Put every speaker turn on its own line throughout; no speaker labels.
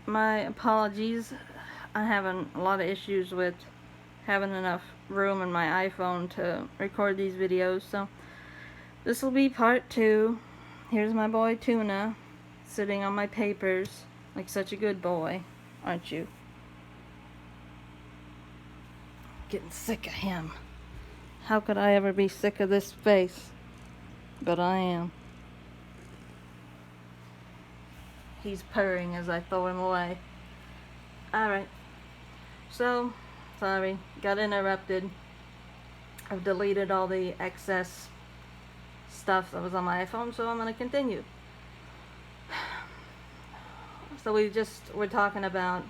My apologies. I'm having a lot of issues with having enough room in my iPhone to record these videos, so this will be part 2. Here's my boy Tuna sitting on my papers like such a good boy, aren't you? Getting sick of him. How could I ever be sick of this face? But I am. He's purring as I throw him away. Alright. So, sorry, got interrupted. I've deleted all the excess stuff that was on my iPhone, so I'm going to continue. So we're talking about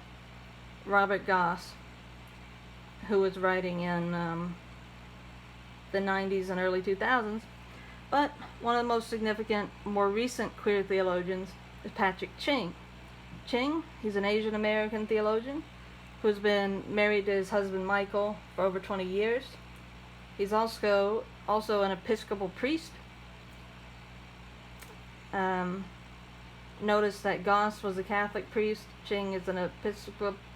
Robert Goss, who was writing in the 90s and early 2000s, but one of the most significant, more recent queer theologians is Patrick Ching. Ching, he's an Asian American theologian who's been married to his husband Michael for over 20 years. He's also an Episcopal priest. Notice that Goss was a Catholic priest, Ching is an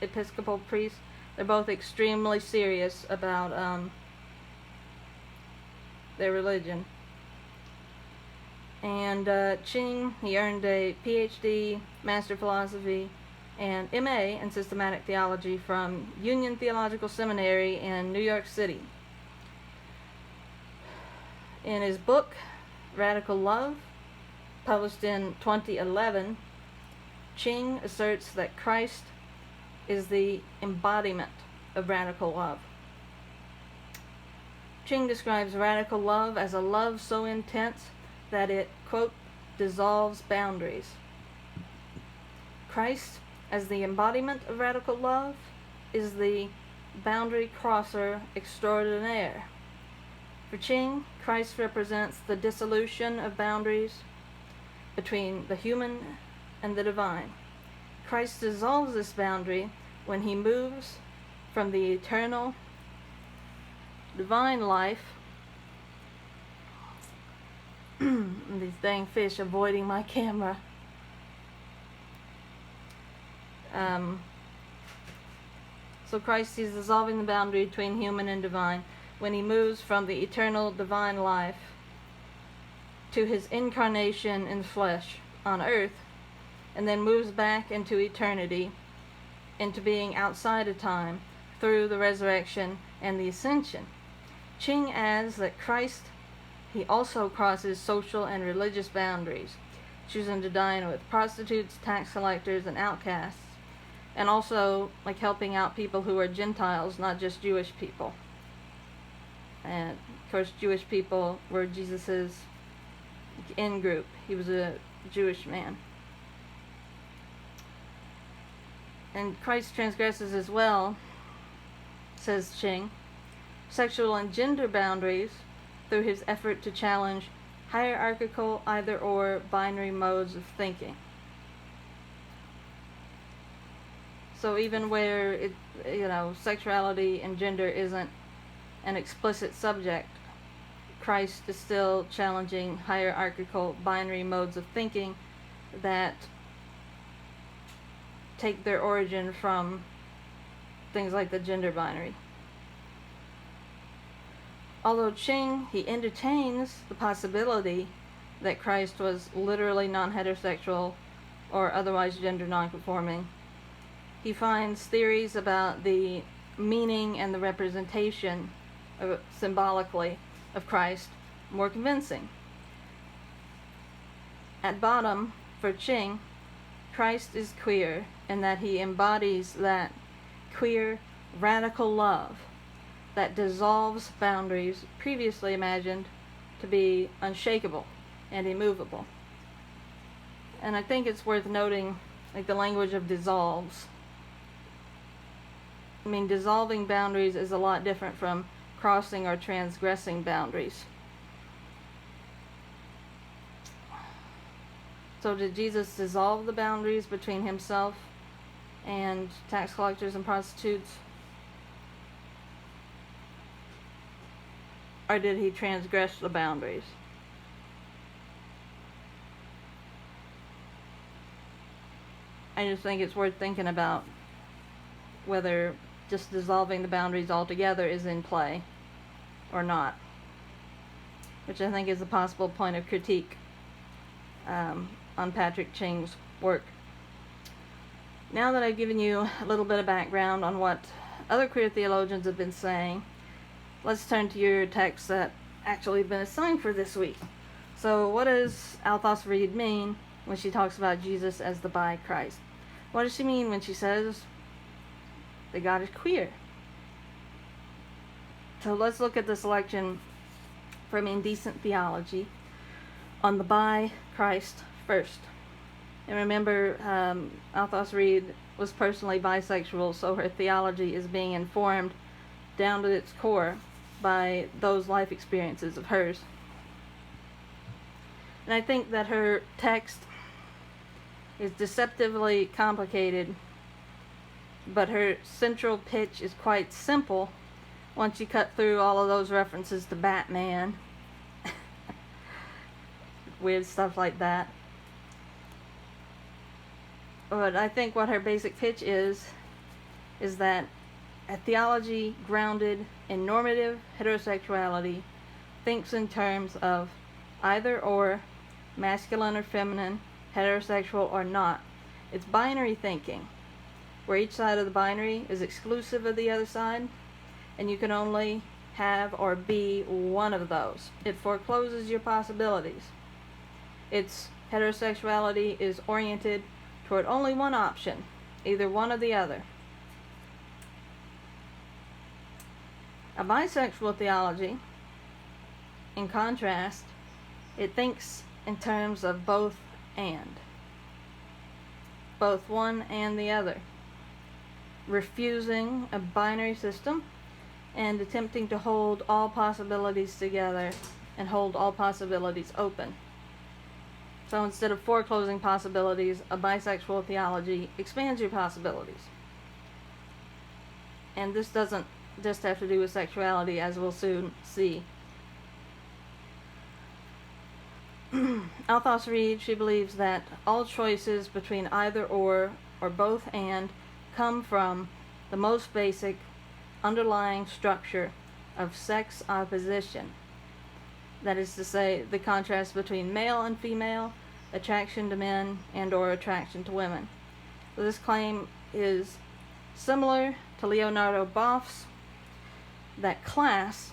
Episcopal priest. They're both extremely serious about their religion. And Ching, he earned a PhD, Master of Philosophy, and MA in Systematic Theology from Union Theological Seminary in New York City. In his book, Radical Love, published in 2011, Ching asserts that Christ is the embodiment of radical love. Ching describes radical love as a love so intense that it, quote, dissolves boundaries. Christ, as the embodiment of radical love, is the boundary crosser extraordinaire. For Ching, Christ represents the dissolution of boundaries between the human and the divine. Christ dissolves this boundary when he moves from the eternal divine life. These dang fish avoiding my camera. So Christ is dissolving the boundary between human and divine when he moves from the eternal divine life to his incarnation in flesh on earth, and then moves back into eternity, into being outside of time through the resurrection and the ascension. Ching adds that Christ, he also crosses social and religious boundaries, choosing to dine with prostitutes, tax collectors, and outcasts, and also like helping out people who are Gentiles, not just Jewish people. And of course, Jewish people were Jesus's in group. He was a Jewish man. And Christ transgresses as well, says Ching, sexual and gender boundaries through his effort to challenge hierarchical either-or binary modes of thinking. So even where sexuality and gender isn't an explicit subject, Christ is still challenging hierarchical binary modes of thinking that take their origin from things like the gender binary. Although Ching, he entertains the possibility that Christ was literally non-heterosexual or otherwise gender non-conforming, he finds theories about the meaning and the representation symbolically of Christ more convincing. At bottom, for Ching, Christ is queer in that he embodies that queer, radical love that dissolves boundaries previously imagined to be unshakable and immovable. And I think it's worth noting, like, the language of dissolves. I mean, dissolving boundaries is a lot different from crossing or transgressing boundaries. So did Jesus dissolve the boundaries between himself and tax collectors and prostitutes? Or did he transgress the boundaries? I just think it's worth thinking about whether just dissolving the boundaries altogether is in play or not, which I think is a possible point of critique on Patrick Ching's work. Now that I've given you a little bit of background on what other queer theologians have been saying, let's turn to your text that actually been assigned for this week. So what does Althaus-Reid mean when she talks about Jesus as the bi-Christ? What does she mean when she says that God is queer? So let's look at the selection from Indecent Theology on the bi-Christ first. And remember, Althaus-Reid was personally bisexual, so her theology is being informed down to its core by those life experiences of hers. And I think that her text is deceptively complicated, but her central pitch is quite simple once you cut through all of those references to Batman, weird stuff like that. But I think what her basic pitch is that a theology grounded in normative heterosexuality thinks in terms of either or, masculine or feminine, heterosexual or not. It's binary thinking, where each side of the binary is exclusive of the other side, and you can only have or be one of those. It forecloses your possibilities. Its heterosexuality is oriented toward only one option, either one or the other. A bisexual theology, in contrast, it thinks in terms of both and. Both one and the other. Refusing a binary system and attempting to hold all possibilities together and hold all possibilities open. So instead of foreclosing possibilities, a bisexual theology expands your possibilities. And this doesn't just have to do with sexuality, as we'll soon see. Althaus-Reid, she believes that all choices between either or both and come from the most basic underlying structure of sex opposition. That is to say, the contrast between male and female, attraction to men, and or attraction to women. So this claim is similar to Leonardo Boff's, that class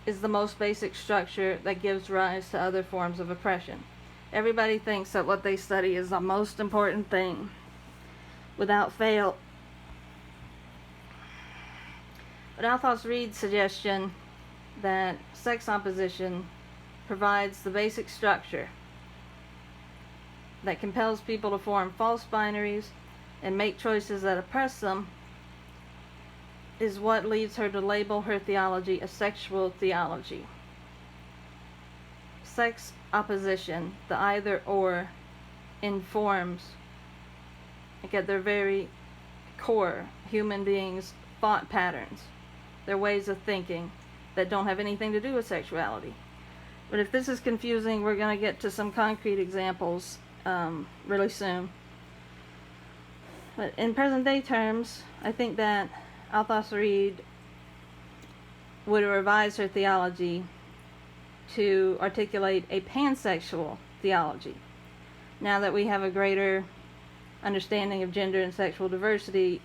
is the most basic structure that gives rise to other forms of oppression. Everybody thinks that what they study is the most important thing, without fail. But Althaus-Reid's suggestion that sex opposition provides the basic structure that compels people to form false binaries and make choices that oppress them is what leads her to label her theology a sexual theology. Sex opposition, the either or, informs, at their very core, human beings' thought patterns, their ways of thinking that don't have anything to do with sexuality. But if this is confusing, we're going to get to some concrete examples really soon. But in present day terms, I think that Althaus-Reid would revise her theology to articulate a pansexual theology. Now that we have a greater understanding of gender and sexual diversity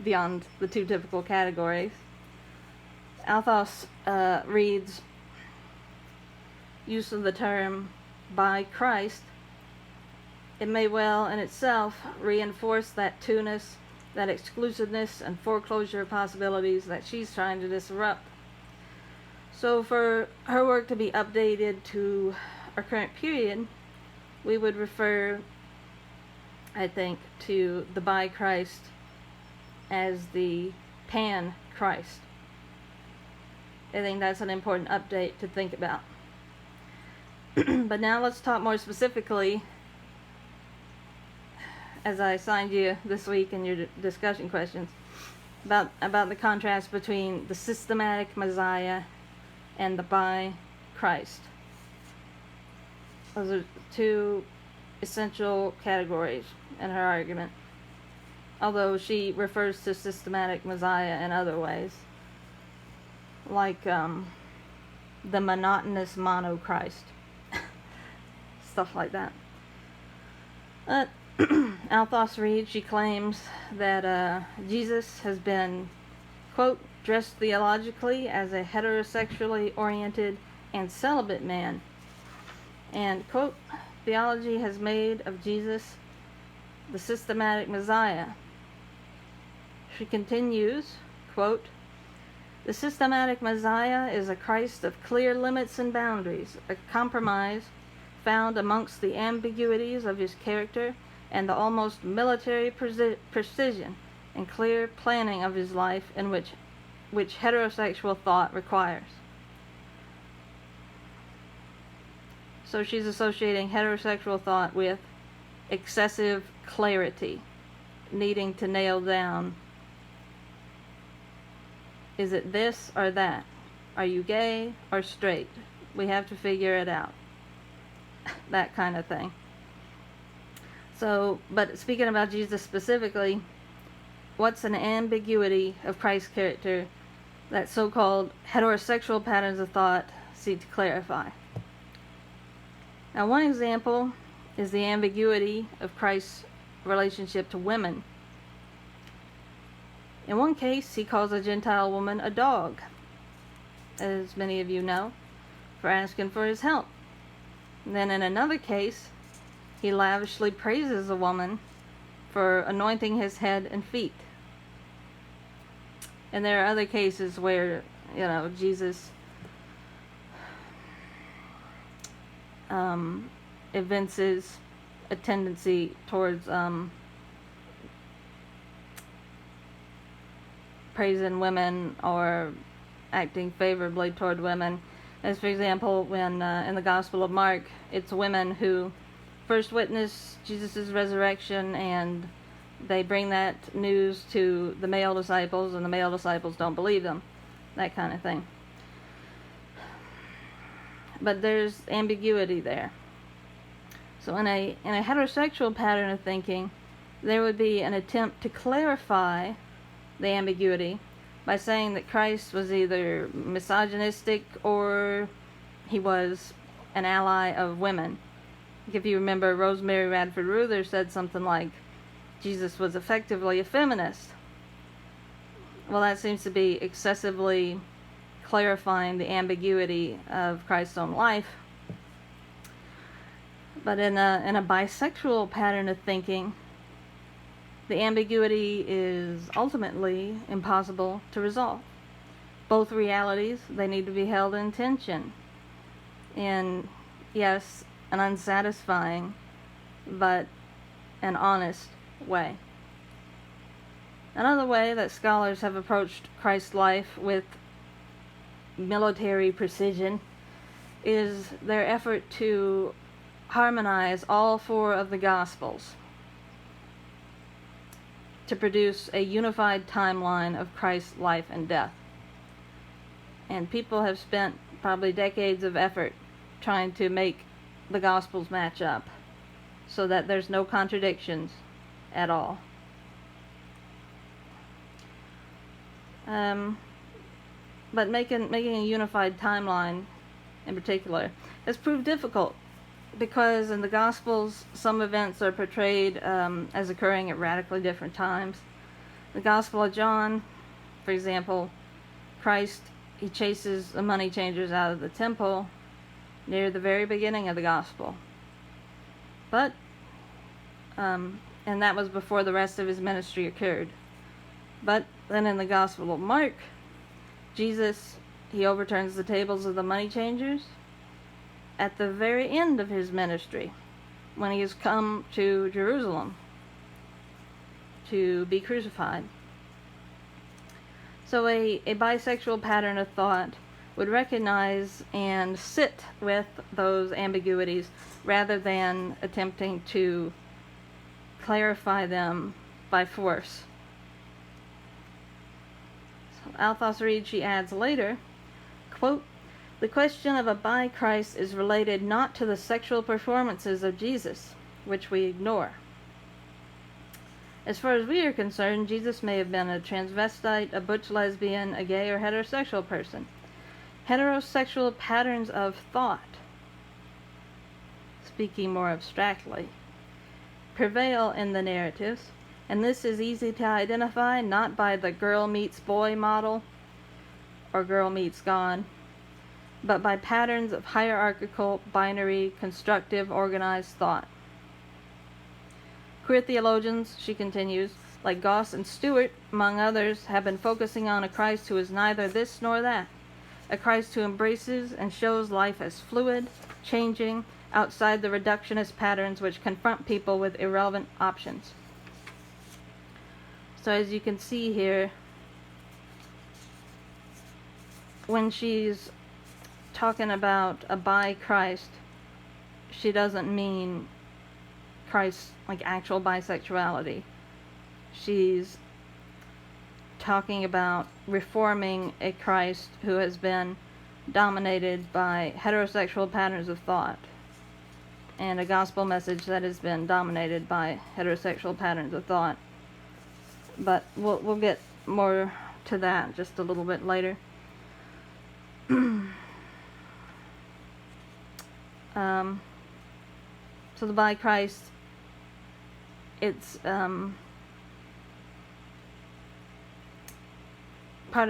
beyond the two typical categories, Althaus-Reid's use of the term by Christ, it may well in itself reinforce that two-ness, that exclusiveness and foreclosure of possibilities that she's trying to disrupt. So for her work to be updated to our current period, we would refer, I think, to the bi-Christ as the pan-Christ. I think that's an important update to think about. But now let's talk more specifically, as I assigned you this week in your discussion questions, about the contrast between the systematic Messiah and the bi-Christ. Those are two essential categories in her argument, although she refers to systematic Messiah in other ways, like the monotonous mono-Christ, stuff like that. Althaus-Reid, she claims that Jesus has been, quote, dressed theologically as a heterosexually oriented and celibate man, and, quote, theology has made of Jesus the systematic Messiah. She continues, quote, the systematic Messiah is a Christ of clear limits and boundaries, a compromise found amongst the ambiguities of his character and the almost military precision and clear planning of his life in which heterosexual thought requires. So she's associating heterosexual thought with excessive clarity, needing to nail down, is it this or that? Are you gay or straight? We have to figure it out. That kind of thing. So, but speaking about Jesus specifically, what's an ambiguity of Christ's character that so-called heterosexual patterns of thought seek to clarify? Now, one example is the ambiguity of Christ's relationship to women. In one case, he calls a Gentile woman a dog, as many of you know, for asking for his help. And then in another case, he lavishly praises a woman for anointing his head and feet. And there are other cases where, Jesus evinces a tendency towards praising women or acting favorably toward women. As for example, when in the Gospel of Mark, it's women who first witness Jesus' resurrection, and they bring that news to the male disciples, and the male disciples don't believe them. That kind of thing. But there's ambiguity there. So in a heterosexual pattern of thinking, there would be an attempt to clarify the ambiguity by saying that Christ was either misogynistic or he was an ally of women. If you remember, Rosemary Radford Ruther said something like, Jesus was effectively a feminist. Well, that seems to be excessively clarifying the ambiguity of Christ's own life. But in a bisexual pattern of thinking, the ambiguity is ultimately impossible to resolve. Both realities, they need to be held in tension. In, yes, an unsatisfying, but an honest way. Another way that scholars have approached Christ's life with military precision is their effort to harmonize all four of the Gospels to produce a unified timeline of Christ's life and death. And people have spent probably decades of effort trying to make the Gospels match up so that there's no contradictions at all. But making a unified timeline in particular has proved difficult, because in the Gospels some events are portrayed as occurring at radically different times. The Gospel of John, for example, Christ, he chases the money changers out of the temple near the very beginning of the Gospel. But, and that was before the rest of his ministry occurred. But then in the Gospel of Mark, Jesus, he overturns the tables of the money changers at the very end of his ministry, when he has come to Jerusalem to be crucified. So a bisexual pattern of thought would recognize and sit with those ambiguities rather than attempting to clarify them by force. So Althaus-Reid, she adds later, quote, the question of a bi-Christ is related not to the sexual performances of Jesus, which we ignore. As far as we are concerned, Jesus may have been a transvestite, a butch lesbian, a gay or heterosexual person. Heterosexual patterns of thought, speaking more abstractly, prevail in the narratives, and this is easy to identify not by the girl meets boy model or girl meets God, but by patterns of hierarchical, binary, constructive, organized thought. Queer theologians, she continues, like Goss and Stewart, among others, have been focusing on a Christ who is neither this nor that, a Christ who embraces and shows life as fluid, changing, outside the reductionist patterns which confront people with irrelevant options. So as you can see here, when she's talking about a bi Christ, she doesn't mean Christ like actual bisexuality. She's talking about reforming a Christ who has been dominated by heterosexual patterns of thought, and a gospel message that has been dominated by heterosexual patterns of thought. But we'll get more to that just a little bit later. So the bi Christ, it's part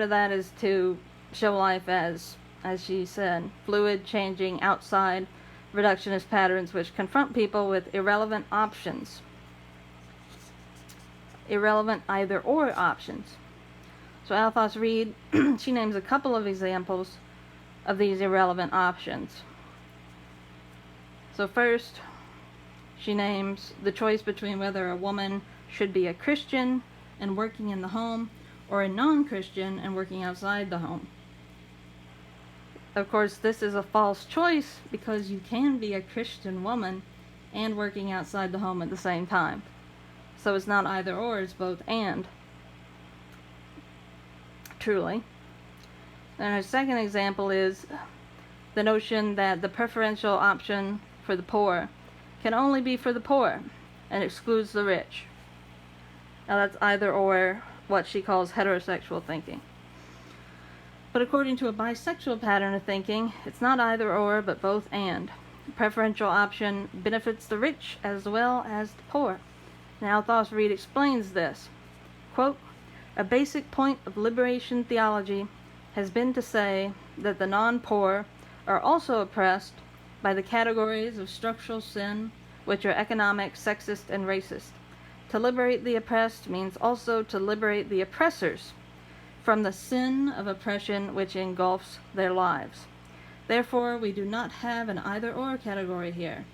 of that is to show life as she said, fluid, changing, outside reductionist patterns which confront people with irrelevant options. Irrelevant either or options. So Althaus-Reid, she names a couple of examples of these irrelevant options. So first, she names the choice between whether a woman should be a Christian and working in the home or a non-Christian and working outside the home. Of course, this is a false choice because you can be a Christian woman and working outside the home at the same time. So it's not either or, it's both and. Truly. And her second example is the notion that the preferential option for the poor can only be for the poor and excludes the rich. Now that's either or, what she calls heterosexual thinking. But according to a bisexual pattern of thinking, it's not either or, but both and. The preferential option benefits the rich as well as the poor. Now Althaus-Reid explains this. Quote, "A basic point of liberation theology has been to say that the non-poor are also oppressed by the categories of structural sin, which are economic, sexist, and racist. To liberate the oppressed means also to liberate the oppressors from the sin of oppression which engulfs their lives. Therefore, we do not have an either-or category here.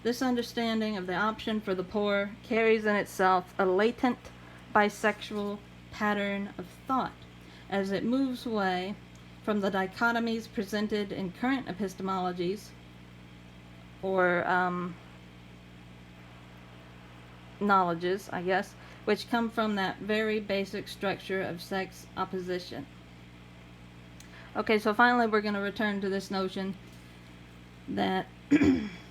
This understanding of the option for the poor carries in itself a latent bisexual pattern of thought, as it moves away from the dichotomies presented in current epistemologies, or knowledges, I guess, which come from that very basic structure of sex opposition." Okay, so finally we're going to return to this notion that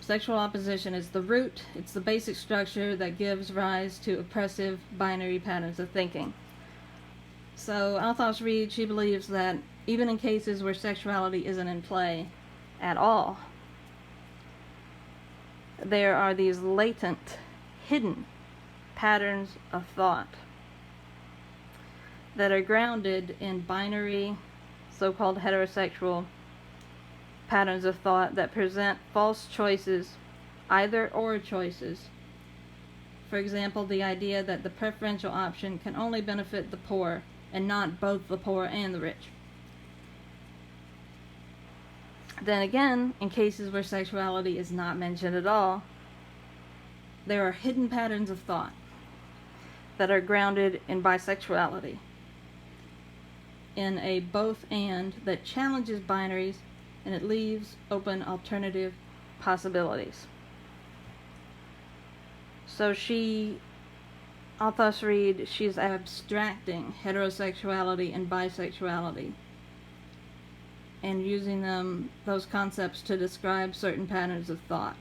sexual opposition is the root, it's the basic structure that gives rise to oppressive binary patterns of thinking. So Althaus-Reid, she believes that even in cases where sexuality isn't in play at all, there are these latent, hidden patterns of thought that are grounded in binary, so-called heterosexual patterns of thought that present false choices, either or choices. For example, the idea that the preferential option can only benefit the poor and not both the poor and the rich. Then again, in cases where sexuality is not mentioned at all, there are hidden patterns of thought that are grounded in bisexuality, in a both and that challenges binaries, and it leaves open alternative possibilities. So Althaus-Reid, she's abstracting heterosexuality and bisexuality and using those concepts to describe certain patterns of thought.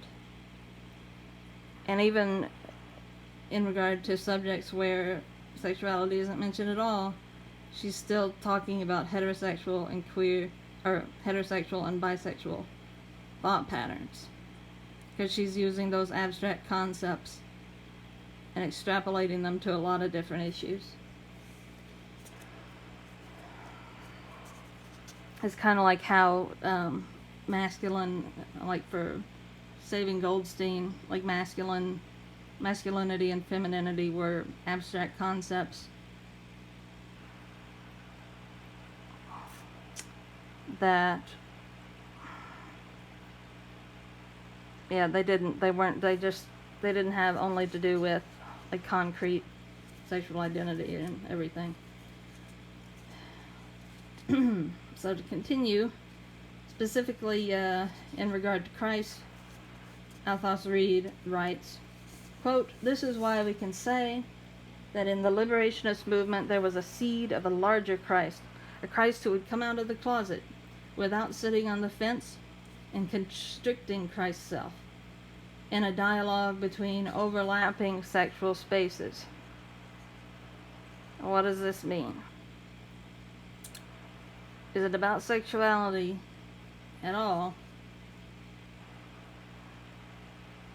And even in regard to subjects where sexuality isn't mentioned at all, she's still talking about heterosexual and queer, or heterosexual and bisexual thought patterns, because she's using those abstract concepts and extrapolating them to a lot of different issues. It's kind of like how masculine, like for Saving Goldstein, like masculinity and femininity were abstract concepts that, yeah, they didn't have only to do with like concrete sexual identity and everything. So to continue, specifically in regard to Christ, Althaus-Reid writes, quote, "This is why we can say that in the liberationist movement there was a seed of a larger Christ, a Christ who would come out of the closet without sitting on the fence and constricting Christ's self in a dialogue between overlapping sexual spaces." What does this mean? Is it about sexuality at all?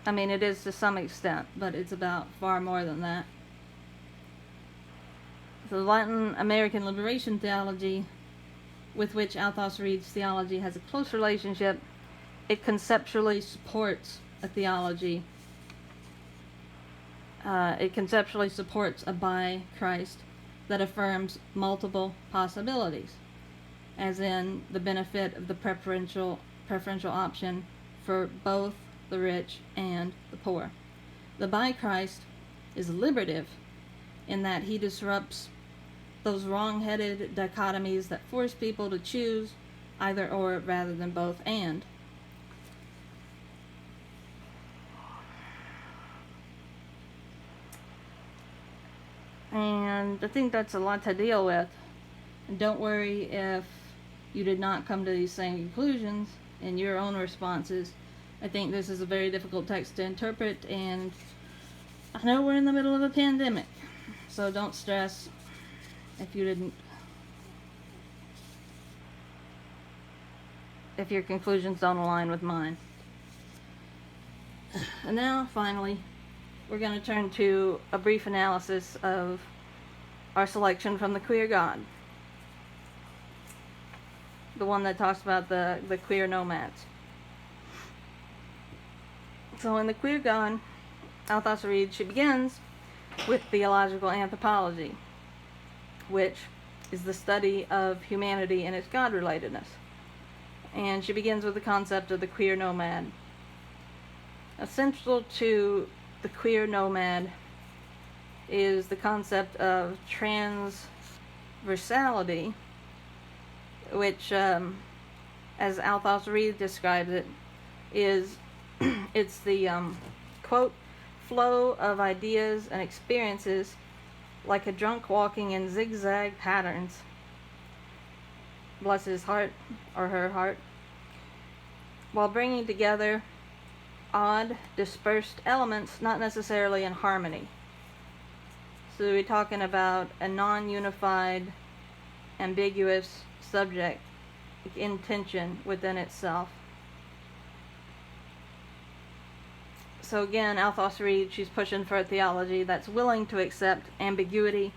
I mean, it is to some extent, but it's about far more than that. The Latin American liberation theology, with which Althaus-Reid's theology has a close relationship, it conceptually supports a theology. It conceptually supports a bi-Christ that affirms multiple possibilities, as in the benefit of the preferential option for both the rich and the poor. The bi-Christ is liberative in that he disrupts those wrong-headed dichotomies that force people to choose either or rather than both and. And I think that's a lot to deal with. And don't worry if you did not come to these same conclusions in your own responses. I think this is a very difficult text to interpret, and I know we're in the middle of a pandemic, so don't stress if your conclusions don't align with mine. And now, finally, we're going to turn to a brief analysis of our selection from the Queer God, the one that talks about the queer nomads. So in the Queer God, Althaus-Reid, she begins with theological anthropology, which is the study of humanity and its God-relatedness. And she begins with the concept of the queer nomad. Essential to the queer nomad is the concept of transversality, which, as Althaus-Reid describes it, is it's the, quote, flow of ideas and experiences like a drunk walking in zigzag patterns, bless his heart, or her heart, while bringing together odd, dispersed elements, not necessarily in harmony. So we're talking about a non-unified, ambiguous subject in tension within itself. So again, Althaus-Reid, she's pushing for a theology that's willing to accept ambiguity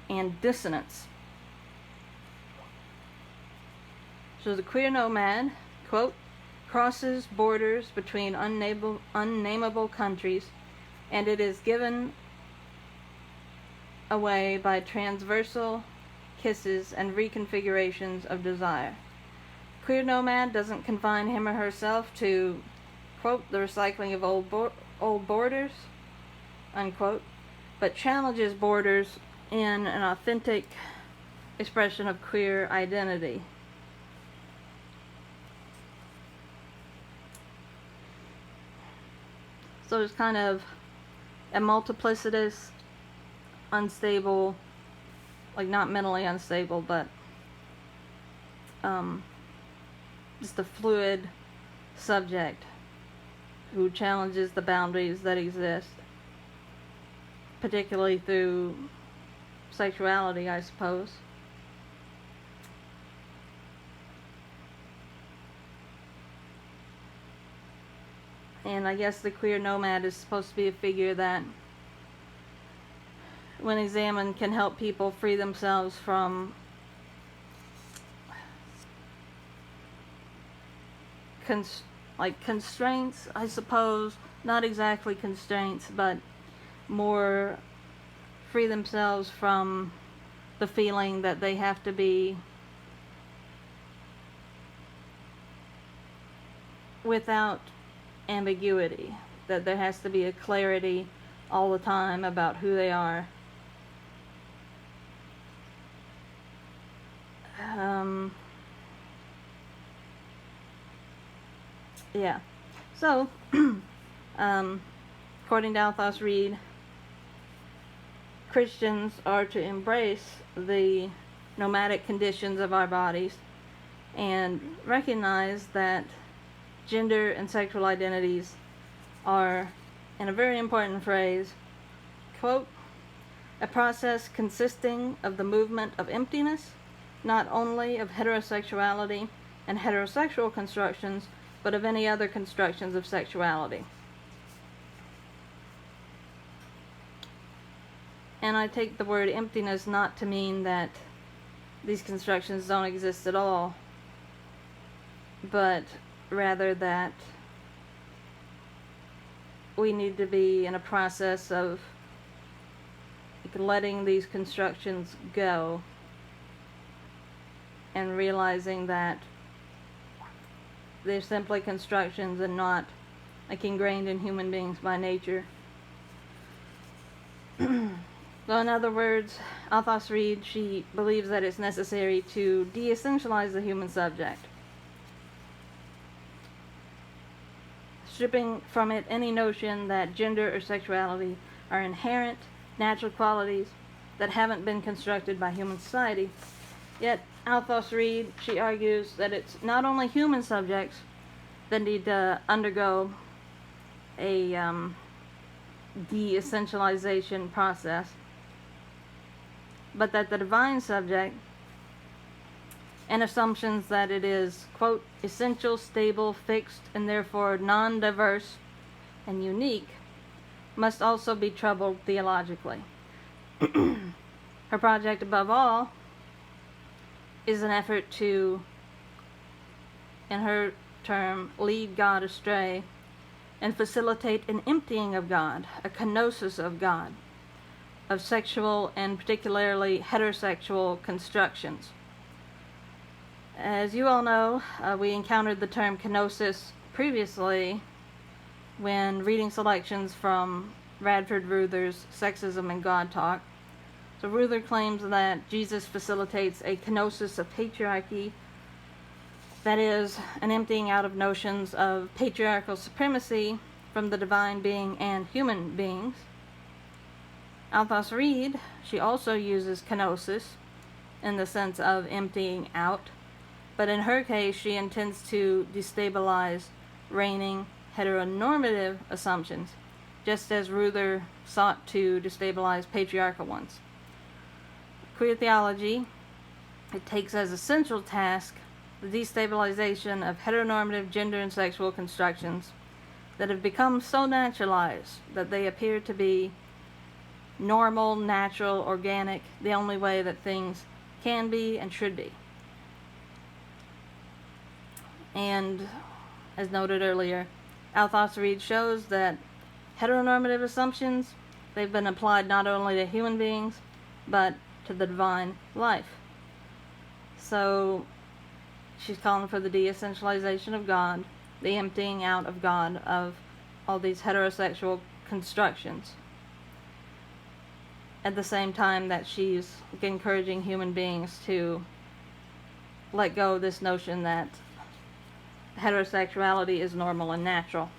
and dissonance. So the queer nomad, quote, crosses borders between unnameable countries, and it is given away by transversal kisses and reconfigurations of desire. Queer nomad doesn't confine him or herself to, quote, the recycling of old borders, unquote, but challenges borders in an authentic expression of queer identity. So it's kind of a multiplicitous, unstable, like not mentally unstable, but just a fluid subject who challenges the boundaries that exist, particularly through sexuality, I suppose. And I guess the queer nomad is supposed to be a figure that, when examined, can help people free themselves from constraints, I suppose. Not exactly constraints, but more free themselves from the feeling that they have to be without ambiguity, that there has to be a clarity all the time about who they are. Yeah. So, according to Althaus-Reid, Christians are to embrace the nomadic conditions of our bodies and recognize that gender and sexual identities are, in a very important phrase, quote, a process consisting of the movement of emptiness, not only of heterosexuality and heterosexual constructions, but of any other constructions of sexuality. And I take the word emptiness not to mean that these constructions don't exist at all, but rather that we need to be in a process of letting these constructions go and realizing that they're simply constructions and not ingrained in human beings by nature. So in other words, Althaus-Reid, she believes that it's necessary to de-essentialize the human subject, stripping from it any notion that gender or sexuality are inherent, natural qualities that haven't been constructed by human society. Yet, Althaus-Reid, she argues that it's not only human subjects that need to undergo a de-essentialization process, but that the divine subject and assumptions that it is, quote, essential, stable, fixed, and therefore non-diverse and unique must also be troubled theologically. Her project, above all, is an effort to, in her term, lead God astray and facilitate an emptying of God, a kenosis of God, of sexual and particularly heterosexual constructions. As you all know, we encountered the term kenosis previously when reading selections from Radford Ruther's Sexism and God Talk. So Ruther claims that Jesus facilitates a kenosis of patriarchy, that is, an emptying out of notions of patriarchal supremacy from the divine being and human beings. Althaus-Reid, she also uses kenosis in the sense of emptying out, but in her case she intends to destabilize reigning heteronormative assumptions, just as Ruther sought to destabilize patriarchal ones. Queer theology, it takes as a central task the destabilization of heteronormative gender and sexual constructions that have become so naturalized that they appear to be normal, natural, organic, the only way that things can be and should be. And, as noted earlier, Althaus-Reid shows that heteronormative assumptions, they've been applied not only to human beings, but to the divine life. So, she's calling for the de-essentialization of God, the emptying out of God of all these heterosexual constructions, at the same time that she's encouraging human beings to let go of this notion that heterosexuality is normal and natural.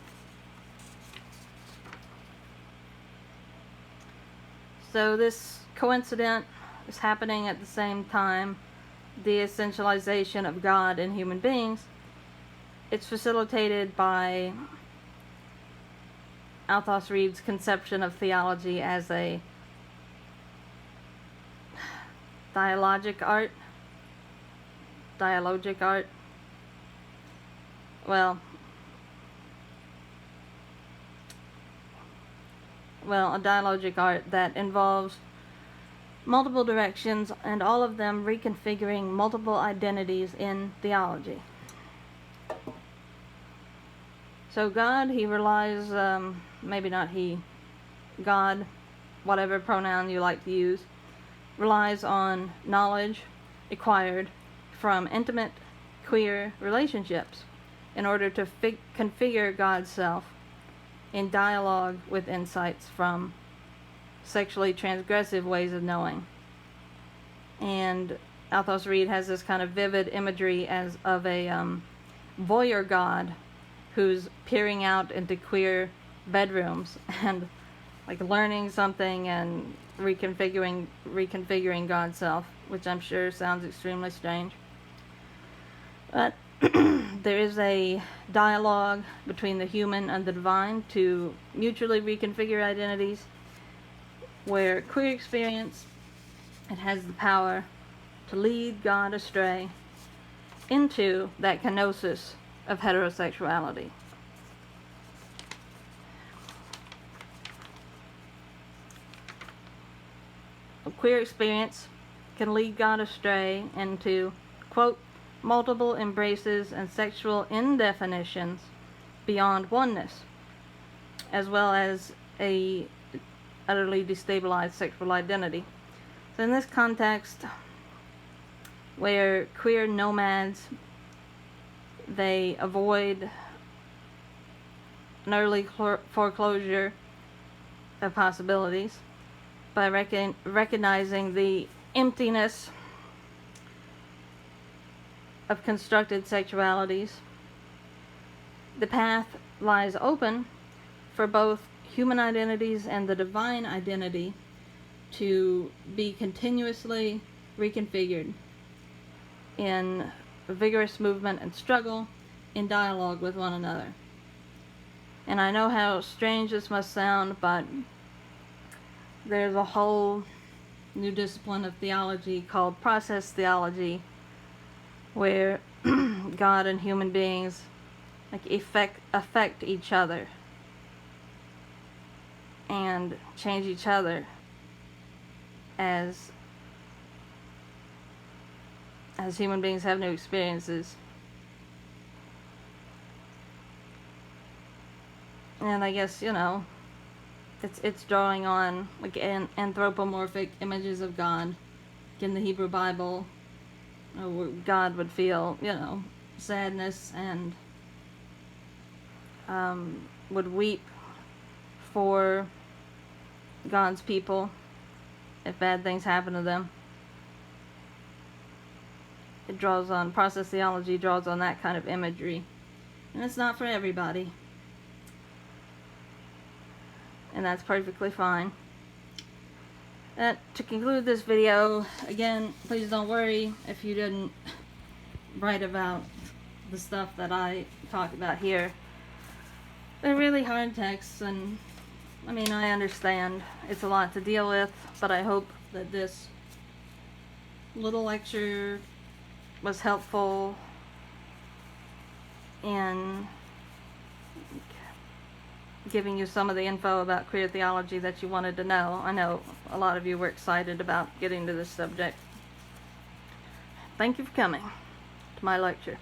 So this coincidence is happening at the same time, the essentialization of God in human beings. It's facilitated by Althaus-Reid's conception of theology as a dialogic art. Well, a dialogic art that involves multiple directions and all of them reconfiguring multiple identities in theology. So God, he relies, maybe not he, God, whatever pronoun you like to use, relies on knowledge acquired from intimate queer relationships in order to configure God's self in dialogue with insights from sexually transgressive ways of knowing. And Althaus-Reid has this kind of vivid imagery as of a voyeur God who's peering out into queer bedrooms and like learning something and reconfiguring God's self, which I'm sure sounds extremely strange. But there is a dialogue between the human and the divine to mutually reconfigure identities, where queer experience, it has the power to lead God astray into that kenosis of heterosexuality. A queer experience can lead God astray into, quote, multiple embraces and sexual indefinitions beyond oneness, as well as a utterly destabilized sexual identity. So in this context, where queer nomads, they avoid an early foreclosure of possibilities by recognizing the emptiness of constructed sexualities, the path lies open for both human identities and the divine identity to be continuously reconfigured in vigorous movement and struggle in dialogue with one another. And I know how strange this must sound, but there's a whole new discipline of theology called process theology, where God and human beings like affect each other and change each other as human beings have new experiences. And I guess, you know, it's drawing on like anthropomorphic images of God, like in the Hebrew Bible, where God would feel, you know, sadness and would weep for God's people if bad things happen to them. It draws on, process theology draws on that kind of imagery. And it's not for everybody. And that's perfectly fine. To conclude this video, again, please don't worry if you didn't write about the stuff that I talk about here. They're really hard texts, and I mean, I understand it's a lot to deal with, but I hope that this little lecture was helpful in giving you some of the info about queer theology that you wanted to know. I know a lot of you were excited about getting to this subject. Thank you for coming to my lecture.